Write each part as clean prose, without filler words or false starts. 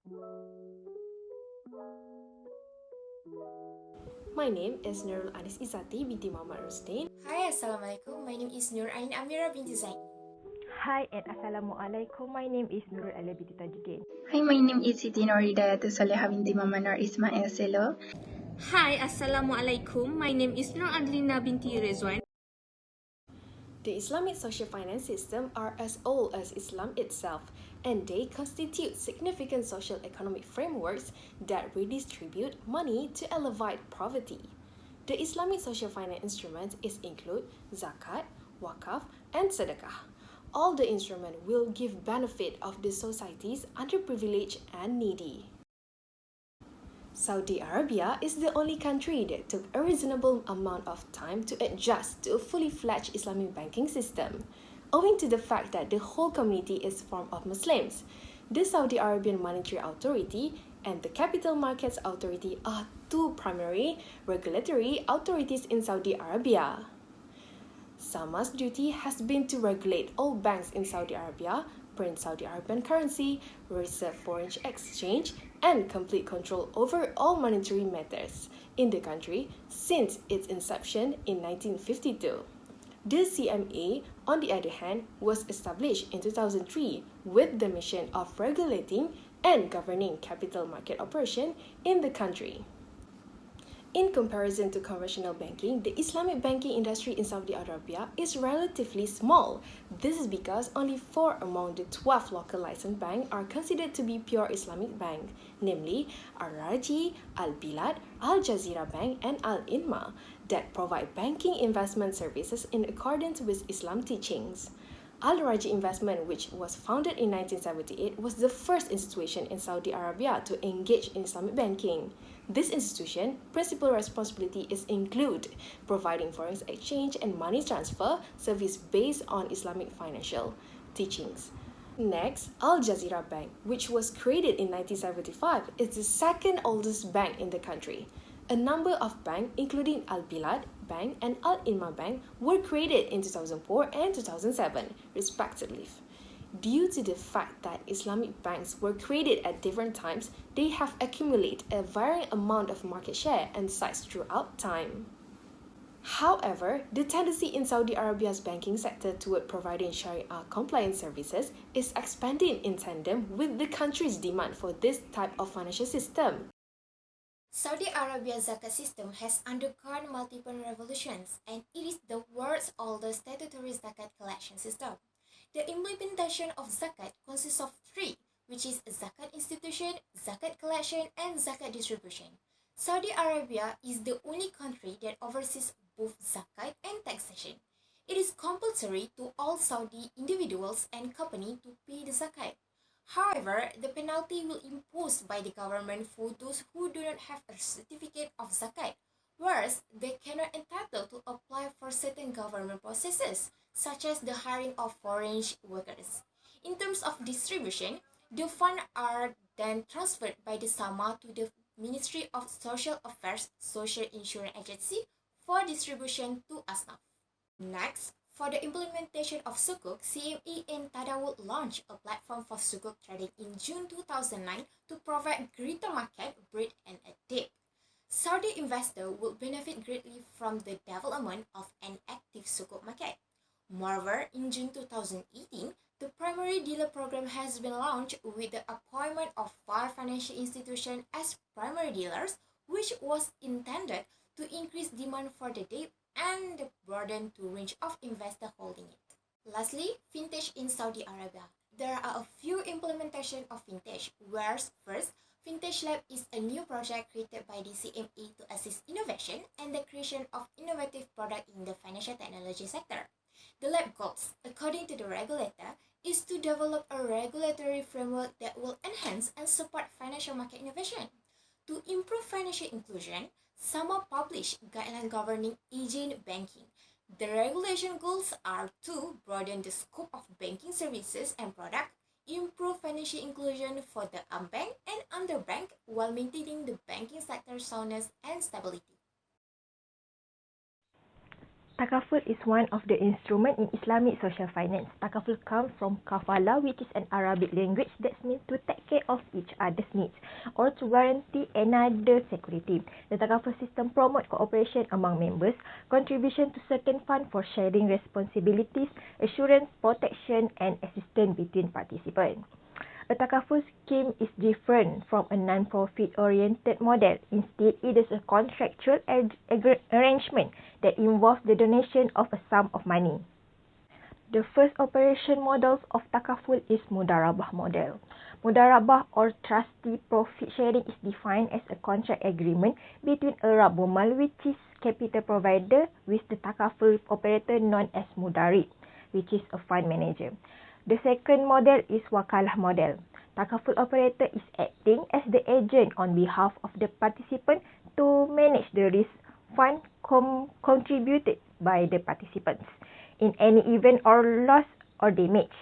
My name is Nurul Izzatie binti Muhammad ROSDIN. Hi, Assalamualaikum. My name is NURAIN AMIRAH binti ZAI'IN. Hi and Assalamualaikum. My name is Nurul binti TAJUDIN. Hi, my name is SITI HIDAYAHTUL SOLEHAH binti Muhammad ISMAIL SELLOO. Hi, Assalamualaikum. My name is NORADLINA binti REDZUAN. The Islamic social finance system are as old as Islam itself, and they constitute significant social economic frameworks that redistribute money to alleviate poverty. The Islamic social finance instruments include zakat, wakaf, and sedekah. All the instruments will give benefit of the societies underprivileged and needy. Saudi Arabia is the only country that took a reasonable amount of time to adjust to a fully fledged Islamic banking system. Owing to the fact that the whole community is formed of Muslims, the Saudi Arabian Monetary Authority and the Capital Markets Authority are two primary regulatory authorities in Saudi Arabia. SAMA's duty has been to regulate all banks in Saudi Arabia, print Saudi Arabian currency, reserve foreign exchange, and complete control over all monetary matters in the country since its inception in 1952. The CMA, on the other hand, was established in 2003 with the mission of regulating and governing capital market operation in the country. In comparison to conventional banking, the Islamic banking industry in Saudi Arabia is relatively small. This is because only 4 among the 12 local licensed banks are considered to be pure Islamic bank, namely Al-Raji, Al-Bilad, Al-Jazeera Bank, and Al-Inma, that provide banking investment services in accordance with Islam teachings. Al-Raji Investment, which was founded in 1978, was the first institution in Saudi Arabia to engage in Islamic banking. This institution, principal responsibility include providing foreign exchange and money transfer service based on Islamic financial teachings. Next, Al Jazeera Bank, which was created in 1975, is the second oldest bank in the country. A number of banks, including Al-Bilad Bank and Al-Inma Bank, were created in 2004 and 2007, respectively. Due to the fact that Islamic banks were created at different times, they have accumulated a varying amount of market share and size throughout time. However, the tendency in Saudi Arabia's banking sector toward providing Sharia-compliant services is expanding in tandem with the country's demand for this type of financial system. Saudi Arabia's zakat system has undergone multiple revolutions, and it is the world's oldest statutory zakat collection system. The implementation of zakat consists of 3, which is zakat institution, zakat collection, and zakat distribution. Saudi Arabia is the only country that oversees both zakat and taxation. It is compulsory to all Saudi individuals and companies to pay the zakat. However, the penalty will be imposed by the government for those who do not have a certificate of zakat, whereas they cannot entitled to apply for certain government processes, such as the hiring of foreign workers. In terms of distribution, the funds are then transferred by the SAMA to the Ministry of Social Affairs Social Insurance Agency for distribution to ASNAF. Next, for the implementation of Sukuk, CME and Takaful launched a platform for Sukuk trading in June 2009 to provide greater market breadth and depth. Saudi investors will benefit greatly from the development of an active Sukuk market. Moreover, in June 2018, the primary dealer program has been launched with the appointment of 5 financial institutions as primary dealers, which was intended to increase demand for the debt and broaden the range of investors holding it. Lastly, fintech in Saudi Arabia. There are a few implementations of fintech, where first, Fintech Lab is a new project created by the CMA to assist innovation and the creation of innovative products in the financial technology sector. The lab goals, according to the regulator, is to develop a regulatory framework that will enhance and support financial market innovation. To improve financial inclusion, SAMA published guidelines governing agent banking. The regulation goals are to broaden the scope of banking services and products, improve financial inclusion for the unbanked and underbanked while maintaining the banking sector's soundness and stability. Takaful is one of the instruments in Islamic social finance. Takaful comes from kafala, which is an Arabic language that means to take care of each other's needs or to guarantee another security. The Takaful system promotes cooperation among members, contribution to certain funds for sharing responsibilities, assurance, protection and assistance between participants. A Takaful scheme is different from a non-profit-oriented model. Instead, it is a contractual arrangement that involves the donation of a sum of money. The first operation model of Takaful is Mudarabah model. Mudarabah or trustee profit sharing is defined as a contract agreement between a Rabbul Mal, which is capital provider, with the Takaful operator known as Mudarib, which is a fund manager. The second model is Wakalah model. Takaful operator is acting as the agent on behalf of the participant to manage the risk fund contributed by the participants. In any event or loss or damage,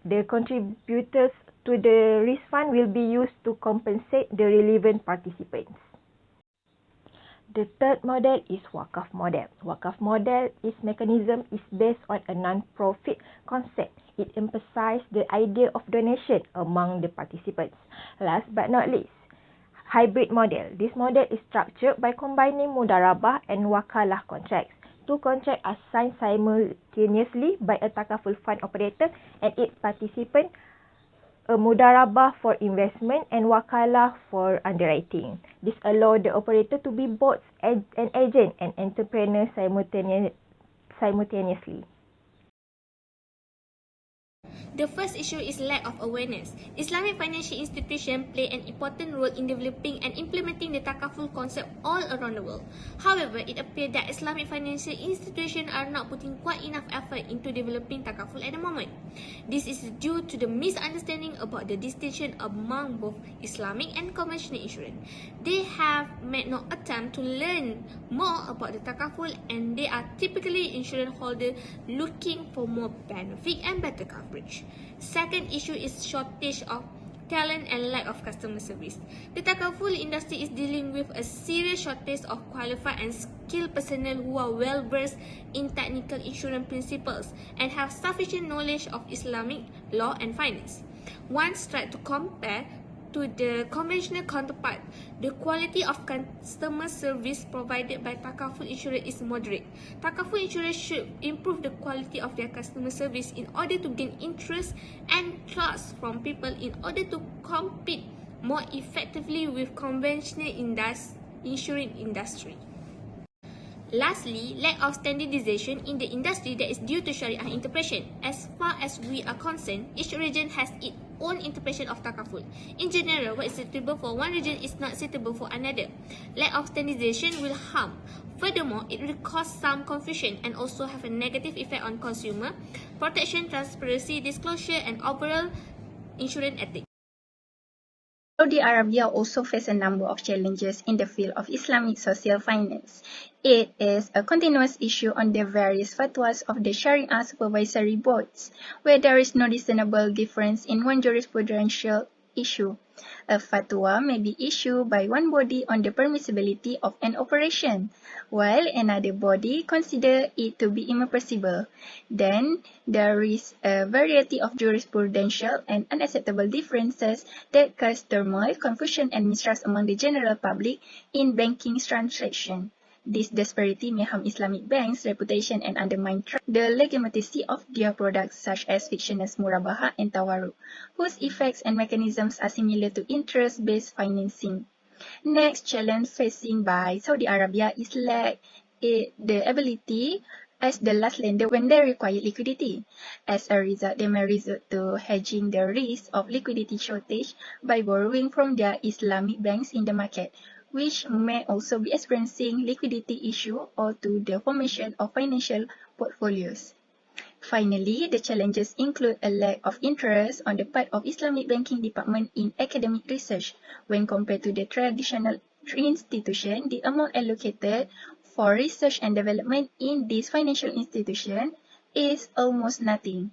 the contributors to the risk fund will be used to compensate the relevant participants. The third model is Wakaf model. Wakaf model mechanism is based on a non-profit concept. It emphasizes the idea of donation among the participants. Last but not least, hybrid model. This model is structured by combining Mudarabah and Wakalah contracts. Two contracts are signed simultaneously by a Takaful fund operator and its participants, a Mudarabah for investment and Wakalah for underwriting. This allows the operator to be both an agent and entrepreneur simultaneously. The first issue is lack of awareness. Islamic financial institutions play an important role in developing and implementing the Takaful concept all around the world. However, it appears that Islamic financial institutions are not putting quite enough effort into developing Takaful at the moment. This is due to the misunderstanding about the distinction among both Islamic and conventional insurance. They have made no attempt to learn more about the Takaful, and they are typically insurance holders looking for more benefit and better coverage. Second issue is shortage of talent and lack of customer service. The Takaful industry is dealing with a serious shortage of qualified and skilled personnel who are well versed in technical insurance principles and have sufficient knowledge of Islamic law and finance. Once tried to compare to the conventional counterpart, the quality of customer service provided by Takaful insurance is moderate. Takaful insurance should improve the quality of their customer service in order to gain interest and trust from people in order to compete more effectively with conventional insurance industry. Lastly, lack of standardization in the industry that is due to Sharia interpretation. As far as we are concerned, each region has its own interpretation of Takaful. In general, what is suitable for one region is not suitable for another. Lack of standardization will harm. Furthermore, it will cause some confusion and also have a negative effect on consumer protection, transparency, disclosure, and overall insurance ethics. Saudi Arabia also faces a number of challenges in the field of Islamic social finance. It is a continuous issue on the various fatwas of the Sharia supervisory boards, where there is no discernible difference in one jurisprudential issue. A fatwa may be issued by one body on the permissibility of an operation, while another body considers it to be impermissible. Then, there is a variety of jurisprudential and unacceptable differences that cause turmoil, confusion, and mistrust among the general public in banking transactions. This disparity may harm Islamic banks' reputation and undermine the legitimacy of their products such as fictional murabaha and tawarruk, whose effects and mechanisms are similar to interest-based financing. Next challenge facing by Saudi Arabia is lack the ability as the last lender when they require liquidity. As a result, they may resort to hedging the risk of liquidity shortage by borrowing from their Islamic banks in the market, which may also be experiencing liquidity issue or to the formation of financial portfolios. Finally, the challenges include a lack of interest on the part of Islamic banking department in academic research. When compared to the traditional institution, the amount allocated for research and development in this financial institution is almost nothing.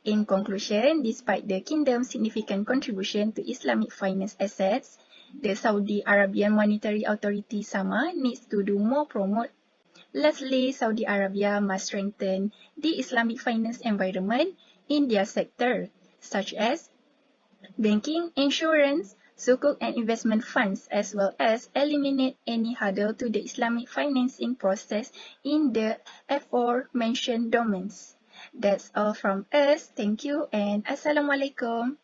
In conclusion, despite the kingdom's significant contribution to Islamic finance assets, the Saudi Arabian Monetary Authority SAMA needs to do more promote Lastly, Saudi Arabia must strengthen the Islamic finance environment in their sector, such as banking, insurance, sukuk and investment funds, as well as eliminate any hurdle to the Islamic financing process in the aforementioned domains. That's all from us. Thank you and Assalamualaikum.